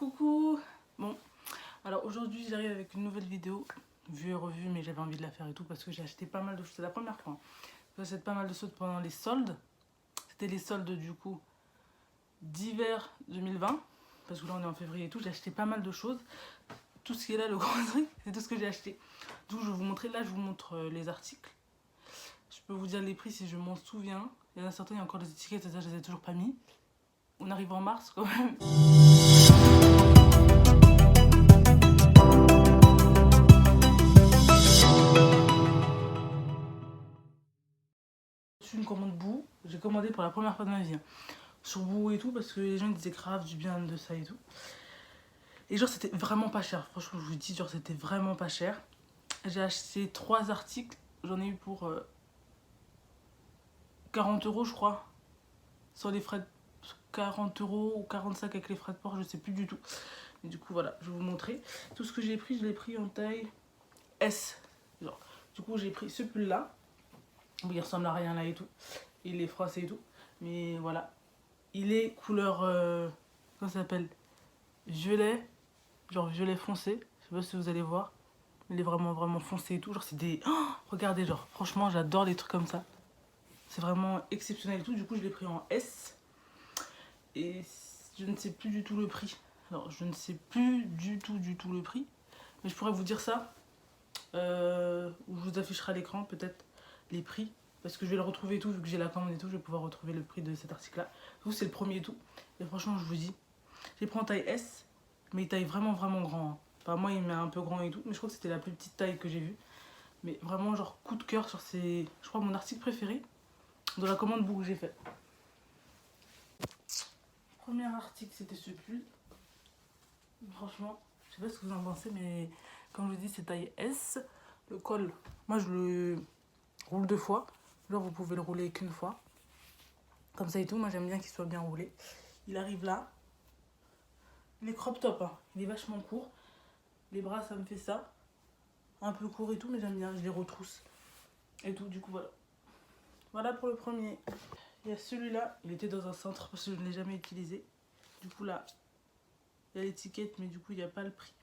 Coucou. Bon, alors aujourd'hui j'arrive avec une nouvelle vidéo, vue et revue, mais j'avais envie de la faire et tout parce que j'ai acheté pas mal de choses. C'est la première fois. J'achète pas mal de choses pendant les soldes. C'était les soldes du coup d'hiver 2020, parce que là on est en février et tout. J'ai acheté pas mal de choses. Tout ce qui est là, le gros truc, c'est tout ce que j'ai acheté. Donc je vais vous montrer, là je vous montre les articles. Je peux vous dire les prix si je m'en souviens. Il y en a certains, il y a encore des étiquettes, ça je les ai toujours pas mis. On arrive en mars quand même. J'ai reçu une commande Boo, j'ai commandé pour la première fois de ma vie sur Boo et tout parce que les gens disaient grave du bien de ça et tout. Et genre c'était vraiment pas cher, franchement je vous dis, genre c'était vraiment pas cher. J'ai acheté 3 articles, j'en ai eu pour 40 € je crois, sans les frais de 40 € ou 45 avec les frais de port, je sais plus du tout. Mais du coup voilà, je vais vous montrer. Tout ce que j'ai pris, je l'ai pris en taille S. Genre, du coup j'ai pris ce pull là, il ressemble à rien là et tout, il est froissé et tout, mais voilà. Il est couleur, comment ça s'appelle, violet, genre violet foncé, je sais pas si vous allez voir. Il est vraiment vraiment foncé et tout, genre c'est des... Oh, regardez, genre franchement j'adore les trucs comme ça. C'est vraiment exceptionnel et tout, du coup je l'ai pris en S. Et je ne sais plus du tout le prix. Alors je ne sais plus du tout le prix. Mais je pourrais vous dire ça. Ou je vous afficherai à l'écran peut-être les prix. Parce que je vais le retrouver et tout, vu que j'ai la commande et tout, je vais pouvoir retrouver le prix de cet article-là. Donc c'est le premier et tout. Et franchement, je vous dis, j'ai pris en taille S, mais il taille vraiment vraiment grand. Enfin, moi, il met un peu grand et tout, mais je crois que c'était la plus petite taille que j'ai vue. Mais vraiment, genre, coup de cœur sur ces... Je crois mon article préféré de la commande Boo que j'ai fait. Premier article, c'était ce pull. Franchement, je sais pas ce que vous en pensez, mais comme je vous dis, c'est taille S. Le col, moi, je le roule 2 fois. Genre, vous pouvez le rouler qu'une fois. Comme ça et tout, moi j'aime bien qu'il soit bien roulé. Il arrive là. Il est crop top, hein. Il est vachement court. Les bras, ça me fait ça. Un peu court et tout, mais j'aime bien. Je les retrousse et tout. Du coup, voilà. Voilà pour le premier. Il y a celui-là. Il était dans un centre parce que je ne l'ai jamais utilisé. Du coup, là, il y a l'étiquette, mais du coup, il n'y a pas le prix.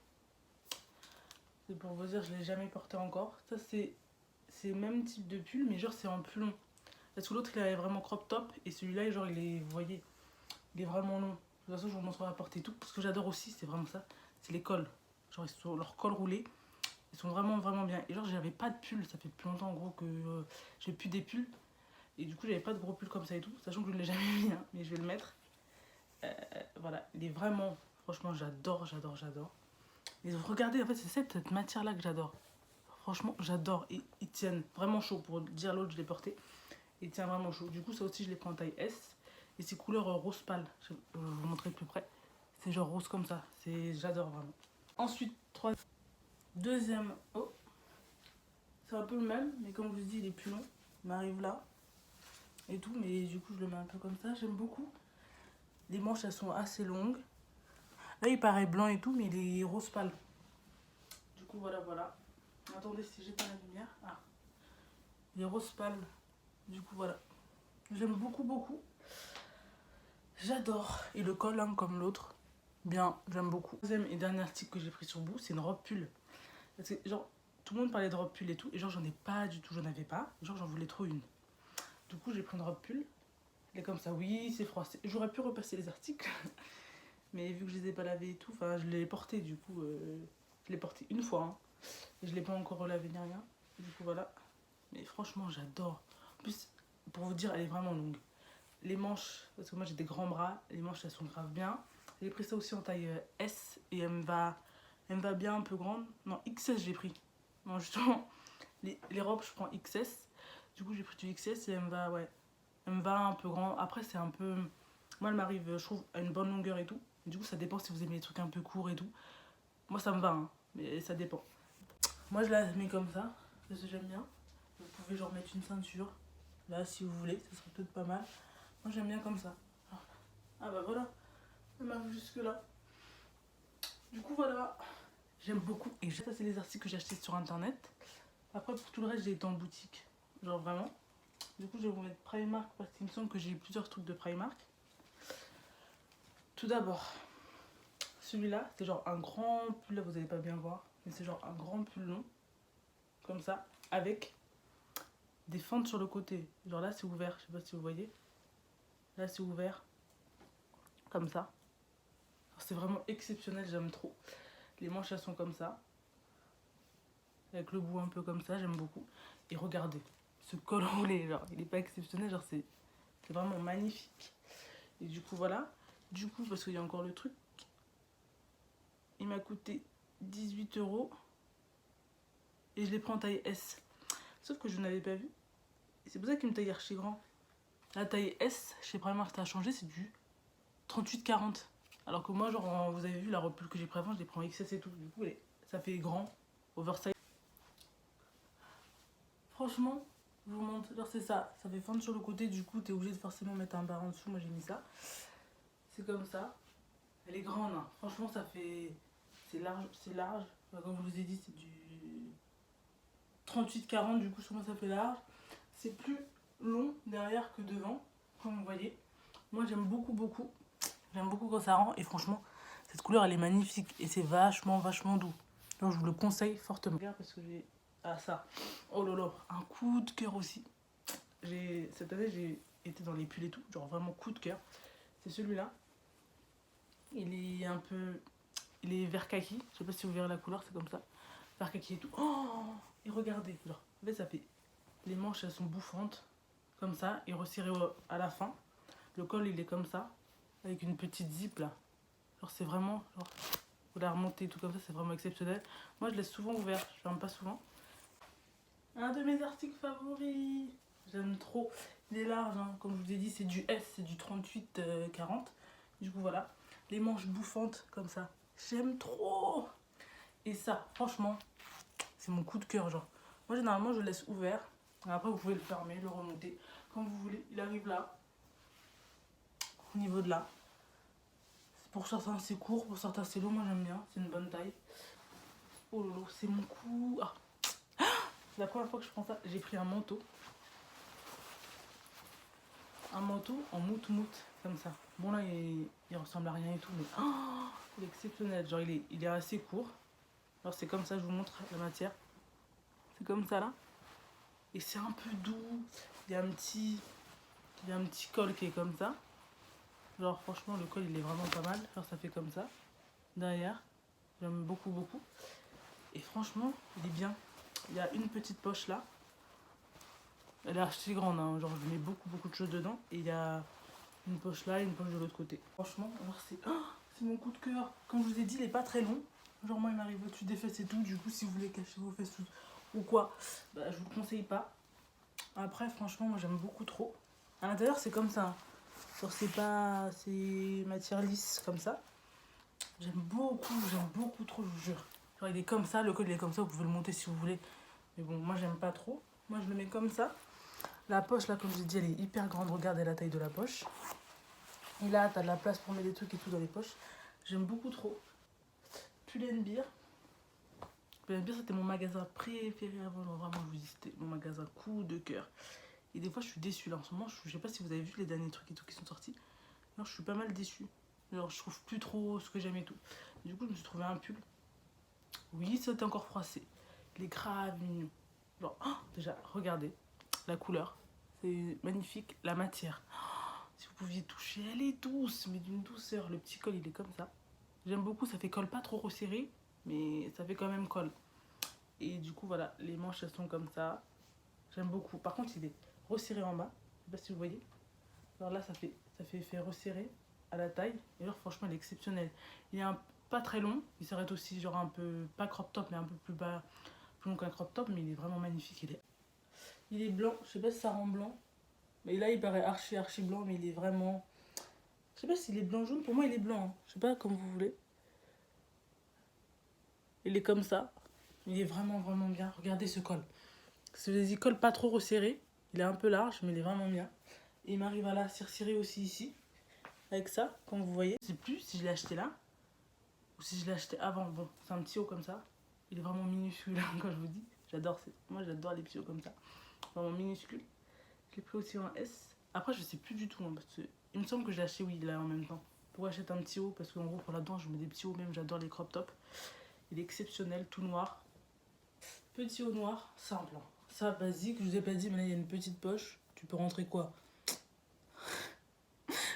C'est pour vous dire, je ne l'ai jamais porté encore. Ça, c'est le même type de pull, mais genre, c'est en plus long. Parce que l'autre, il est vraiment crop top. Et celui-là, genre, il est, vous voyez, il est vraiment long. De toute façon, je vous montrerai à porter tout. Ce que j'adore aussi, c'est vraiment ça. C'est les cols. Genre, ils sont, leurs cols roulés. Ils sont vraiment, vraiment bien. Et genre, j'avais pas de pull. Ça fait plus longtemps, en gros, que j'ai plus des pulls. Et du coup, j'avais pas de gros pull comme ça et tout. Sachant que je ne l'ai jamais mis, hein, mais je vais le mettre. Voilà, il est vraiment... Franchement, j'adore. Et regardez, en fait, c'est cette matière-là que j'adore. Franchement, j'adore. Et ils tiennent vraiment chaud. Pour dire l'autre, je l'ai porté. Il tient vraiment chaud. Du coup, ça aussi, je l'ai pris en taille S. Et c'est couleur rose pâle. Je vais vous montrer de plus près. C'est genre rose comme ça. J'adore vraiment. Ensuite, deuxième. Oh, c'est un peu le même, mais comme je vous dis, il est plus long. Il m'arrive là. Et tout, mais du coup, je le mets un peu comme ça. J'aime beaucoup. Les manches, elles sont assez longues. Là, il paraît blanc et tout, mais il est rose pâle. Du coup, voilà. Attendez, si j'ai pas la lumière. Ah, il est rose pâle. Du coup, voilà. J'aime beaucoup. J'adore. Et le col, hein, comme l'autre. Bien, j'aime beaucoup. Deuxième et dernier article que j'ai pris sur Boo, c'est une robe pull. Parce que, genre, tout le monde parlait de robe pull et tout. Et genre, j'en ai pas du tout, j'en avais pas. Genre, j'en voulais trop une. Du coup, j'ai pris une robe pull. Elle est comme ça, oui, c'est froissé. J'aurais pu repasser les articles. Mais vu que je les ai pas lavés et tout, enfin, je l'ai porté du coup. Je l'ai porté une fois. Hein, et je l'ai pas encore relavé ni rien. Du coup, voilà. Mais franchement, j'adore. En plus, pour vous dire, elle est vraiment longue. Les manches, parce que moi j'ai des grands bras, les manches elles sont grave bien. J'ai pris ça aussi en taille S et elle me va bien un peu grande. Non, XS j'ai pris. Non, justement, les robes je prends XS. Du coup j'ai pris du XS et elle me va, ouais, elle me va un peu grand. Après c'est un peu, moi elle m'arrive, je trouve, à une bonne longueur et tout. Du coup ça dépend si vous aimez les trucs un peu courts et tout. Moi ça me va, hein, mais ça dépend. Moi je la mets comme ça, parce que j'aime bien. Vous pouvez genre mettre une ceinture, là si vous voulez, ça serait peut-être pas mal. Moi j'aime bien comme ça. Ah bah voilà, elle m'arrive jusque là. Du coup voilà, j'aime beaucoup. Et ça c'est les articles que j'ai achetés sur internet. Après pour tout le reste j'ai été en boutique. Genre vraiment. Du coup je vais vous mettre Primark parce qu'il me semble que j'ai eu plusieurs trucs de Primark. Tout d'abord, Celui-là, c'est genre un grand pull, là vous allez pas bien voir, mais c'est genre un grand pull long, comme ça, avec des fentes sur le côté. Genre là c'est ouvert, je sais pas si vous voyez. Là c'est ouvert, comme ça. C'est vraiment exceptionnel, j'aime trop. Les manches elles sont comme ça, avec le bout un peu comme ça, j'aime beaucoup. Et regardez, ce col roulé, genre il est pas exceptionnel, genre c'est vraiment magnifique. Et du coup voilà, du coup parce qu'il y a encore le truc, il m'a coûté 18 € et je l'ai pris en taille S. Sauf que je n'avais pas vu. Et c'est pour ça qu'il me taille archi grand. La taille S, chez Primark, ça a changé, c'est du 38-40. Alors que moi, genre, vous avez vu la robe pull que j'ai pris avant, je l'ai pris en XS et tout. Du coup, ça fait grand, oversize. Franchement, je vous montre, genre c'est ça. Ça fait fendre sur le côté, du coup, t'es obligé de forcément mettre un barre en dessous. Moi, j'ai mis ça. C'est comme ça. Elle est grande, hein. Franchement, ça fait... C'est large, c'est large. Enfin, comme je vous ai dit, c'est du 38-40, du coup, sûrement ça fait large. C'est plus long derrière que devant, comme vous voyez. Moi, j'aime beaucoup, beaucoup. J'aime beaucoup quand ça rend. Et franchement, cette couleur, elle est magnifique. Et c'est vachement, vachement doux. Donc, je vous le conseille fortement. Regarde parce que j'ai... Ah, ça. Oh là là. Un coup de cœur aussi. Cette année, j'ai été dans les pulls et tout. Genre, vraiment coup de cœur. C'est celui-là. Il est un peu... Il est vert kaki. Je sais pas si vous verrez la couleur, c'est comme ça. Vert kaki et tout. Oh! Et regardez. Genre, en fait, ça fait... Les manches, elles sont bouffantes. Comme ça. Et resserrées à la fin. Le col, il est comme ça. Avec une petite zip, là. Genre, c'est vraiment... Genre, vous la remontez tout comme ça, c'est vraiment exceptionnel. Moi, je laisse souvent ouvert. Je ferme pas souvent. Un de mes articles favoris. J'aime trop. Il est large, hein. Comme je vous ai dit, c'est du S. C'est du 38-40. Du coup, voilà. Les manches bouffantes, comme ça. J'aime trop. Et ça, franchement, c'est mon coup de cœur, genre. Moi, généralement, je le laisse ouvert. Après, vous pouvez le fermer, le remonter, comme vous voulez. Il arrive là, au niveau de là. Pour certains, c'est court, pour certains, c'est long. Moi, j'aime bien. C'est une bonne taille. Oh lolo, c'est mon coup. Ah. C'est la première fois que je prends ça. J'ai pris un manteau. Un manteau en mout-mout, comme ça. Bon, là, il ressemble à rien et tout, mais oh, il est exceptionnel. Genre, il est assez court. Alors, c'est comme ça, je vous montre la matière. C'est comme ça, là. Et c'est un peu doux. Il y a un petit col qui est comme ça. Genre, franchement, le col, il est vraiment pas mal. Alors, ça fait comme ça. Derrière. J'aime beaucoup, beaucoup. Et franchement, il est bien. Il y a une petite poche là. Elle est archi grande, hein. Genre, je mets beaucoup, beaucoup de choses dedans. Et il y a une poche là et une poche de l'autre côté. Franchement, alors c'est mon coup de cœur. Comme je vous ai dit, il est pas très long. Genre, moi, il m'arrive au-dessus des fesses et tout. Du coup, si vous voulez cacher vos fesses ou quoi, bah, je vous le conseille pas. Après, franchement, moi, j'aime beaucoup trop. À l'intérieur, c'est comme ça. Genre, c'est matière lisse, comme ça. J'aime beaucoup trop, je vous jure. Genre, il est comme ça, le col, il est comme ça. Vous pouvez le monter si vous voulez. Mais bon, moi, j'aime pas trop. Moi, je le mets comme ça. La poche, là, comme je dit, elle est hyper grande. Regardez la taille de la poche. Et là, t'as de la place pour mettre des trucs et tout dans les poches. J'aime beaucoup trop. Pull&Bear. Pull&Bear, c'était mon magasin préféré avant. Genre, vraiment, je vous dis, c'était mon magasin coup de cœur. Et des fois, je suis déçue. Là, en ce moment, je sais pas si vous avez vu les derniers trucs et tout qui sont sortis. Alors, je suis pas mal déçue. Genre, je trouve plus trop ce que j'aime et tout. Du coup, je me suis trouvé un pull. Oui, c'était encore froissé. Il est grave mignon. Genre, oh, déjà, regardez la couleur. C'est magnifique. La matière. Oh, si vous pouviez toucher, elle est douce, mais d'une douceur. Le petit col, il est comme ça. J'aime beaucoup. Ça fait col pas trop resserré, mais ça fait quand même col. Et du coup, voilà, les manches, elles sont comme ça. J'aime beaucoup. Par contre, il est resserré en bas. Je sais pas si vous voyez. Alors là, ça fait effet resserré à la taille. Et genre, franchement, il est exceptionnel. Il est pas très long. Il s'arrête aussi, genre un peu, pas crop top, mais un peu plus bas, plus long qu'un crop top. Mais il est vraiment magnifique. Il est blanc. Je sais pas si ça rend blanc. Mais là, il paraît archi blanc. Mais il est vraiment... Je sais pas s'il est blanc-jaune. Pour moi, il est blanc. Hein. Je sais pas comme vous voulez. Il est comme ça. Il est vraiment bien. Regardez ce col. Ce col pas trop resserré. Il est un peu large, mais il est vraiment bien. Et il m'arrive à la circirer aussi ici. Avec ça, comme vous voyez. Je sais plus si je l'ai acheté là. Ou si je l'ai acheté avant. Bon, c'est un petit haut comme ça. Il est vraiment minuscule, hein, quand je vous dis. Moi, j'adore les petits hauts comme ça. Vraiment minuscule. Je l'ai pris aussi en S. Après, je sais plus du tout. Hein, parce que il me semble que je l'ai acheté, oui, là, en même temps. pourquoi j'achète un petit haut, parce qu'en gros pour la danse je mets des petits hauts, même j'adore les crop tops. Il est exceptionnel, tout noir. Petit haut noir, simple. Hein. Ça, basique, je vous ai pas dit, mais là il y a une petite poche. Tu peux rentrer quoi?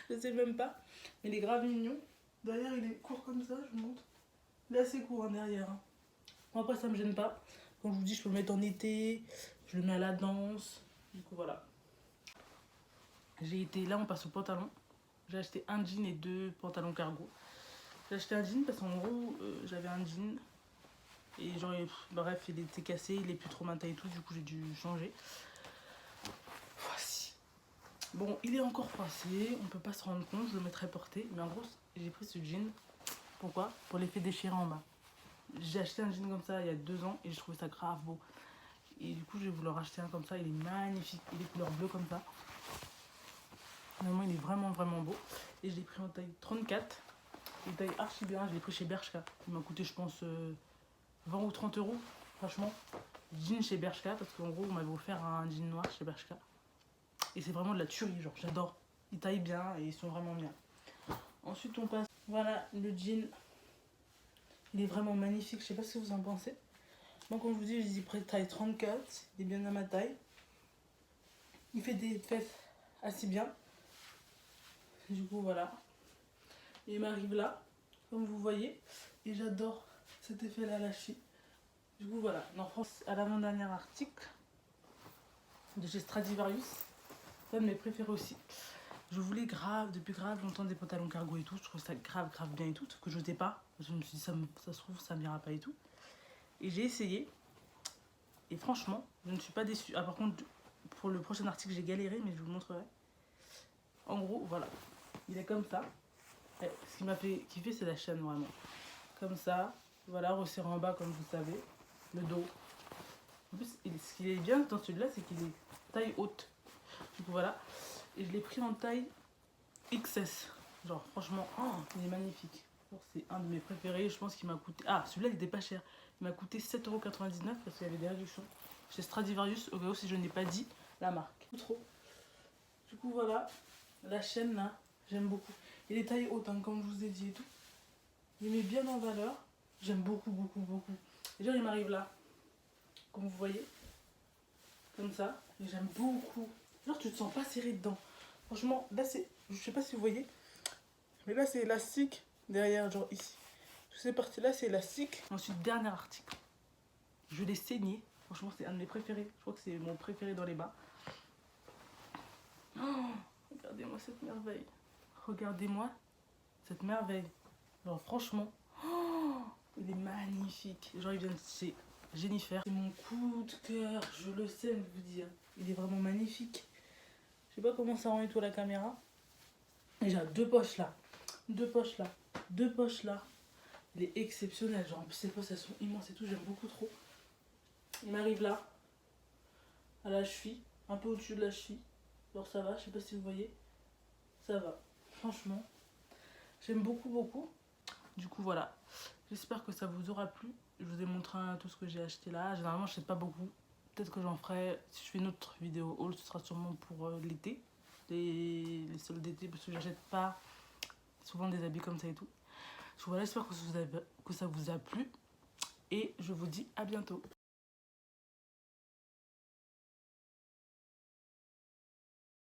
Je sais même pas. Mais il est grave mignon. Derrière il est court comme ça, je vous montre. Il est assez court hein, derrière. Hein. Bon, après ça me gêne pas. Comme je vous dis, je peux le mettre en été, je le mets à la danse. Du coup voilà. J'ai été, là on passe au pantalon. J'ai acheté un jean et 2 pantalons cargo. J'ai acheté un jean parce qu'en gros j'avais un jean et genre bref il était cassé, il est plus trop ma taille et tout, du coup j'ai dû changer. Voici. Bon il est encore froissé, on peut pas se rendre compte, je le mettrai porté, mais en gros j'ai pris ce jean. Pourquoi? Pour l'effet déchiré en bas. J'ai acheté un jean comme ça il y a 2 ans et j'ai trouvé ça grave beau. Et du coup je vais vous le racheter un comme ça, il est magnifique, il est couleur bleue comme ça. Vraiment il est vraiment beau. Et je l'ai pris en taille 34. Une taille archi bien, je l'ai pris chez Bershka. Il m'a coûté je pense 20 ou 30 euros. Franchement, jean chez Bershka, parce qu'en gros on m'avait offert un jean noir chez Bershka. Et c'est vraiment de la tuerie, genre j'adore. Ils taillent bien et ils sont vraiment bien. Ensuite on passe, voilà le jean. Il est vraiment magnifique, je sais pas ce que vous en pensez. Moi comme je vous dis, je dis près de taille 34, il est bien à ma taille. Il fait des fesses assez bien. Du coup voilà. Et il m'arrive là, comme vous voyez. Et j'adore cet effet là à la cheville. Du coup voilà. En France, à l'avant-dernier article de chez Stradivarius. C'est un de mes préférés aussi. Je voulais depuis grave longtemps des pantalons cargo et tout. Je trouve ça grave bien et tout. Que je n'osais pas. Je me suis dit, ça se trouve, ça m'ira pas et tout. Et j'ai essayé. Et franchement, je ne suis pas déçue. Ah, par contre, pour le prochain article, j'ai galéré, mais je vous le montrerai. En gros, voilà. Il est comme ça. Et ce qui m'a fait kiffer, c'est la chaîne, vraiment. Comme ça. Voilà, resserré en bas, comme vous savez. Le dos. En plus, ce qui est bien dans celui-là, c'est qu'il est taille haute. Du coup, voilà. Et je l'ai pris en taille XS. Genre, franchement, oh, il est magnifique. C'est un de mes préférés. Je pense qu'il m'a coûté... Ah, celui-là, il était pas cher. Il m'a coûté 7,99 € parce qu'il y avait des réductions. Chez Stradivarius, au cas où si je n'ai pas dit la marque. Trop. Du coup, voilà. La chaîne, là, j'aime beaucoup. Il est taille haute, hein, comme je vous ai dit et tout. Il met bien en valeur. J'aime beaucoup. Et genre, il m'arrive là. Comme vous voyez. Comme ça. Et j'aime beaucoup. Genre, tu te sens pas serré dedans. Franchement, là, c'est... Je sais pas si vous voyez. Mais là, c'est élastique. Derrière, genre ici. Toutes ces parties-là, c'est élastique. Ensuite, dernier article. Je l'ai saigné. Franchement, c'est un de mes préférés. Je crois que c'est mon préféré dans les bas. Oh, regardez-moi cette merveille. Regardez-moi cette merveille. Genre, franchement, oh, il est magnifique. Genre, il vient de chez Jennifer. C'est mon coup de cœur. Je le sais, vous dire. Il est vraiment magnifique. Je sais pas comment ça rend et tout à la caméra. Et j'ai 2 poches là. 2 poches là. 2 poches là. Il est exceptionnel. Genre, en plus, ces poches, elles sont immenses et tout. J'aime beaucoup trop. Il m'arrive là. À la cheville. Un peu au-dessus de la cheville. Alors, ça va. Je sais pas si vous voyez. Ça va. Franchement. J'aime beaucoup. Du coup, voilà. J'espère que ça vous aura plu. Je vous ai montré tout ce que j'ai acheté là. Généralement, je sais pas beaucoup. Peut-être que j'en ferai. Si je fais une autre vidéo haul, ce sera sûrement pour l'été. Les soldes d'été. Parce que j'achète pas souvent des habits comme ça et tout. Voilà, j'espère que ça vous a plu et je vous dis à bientôt.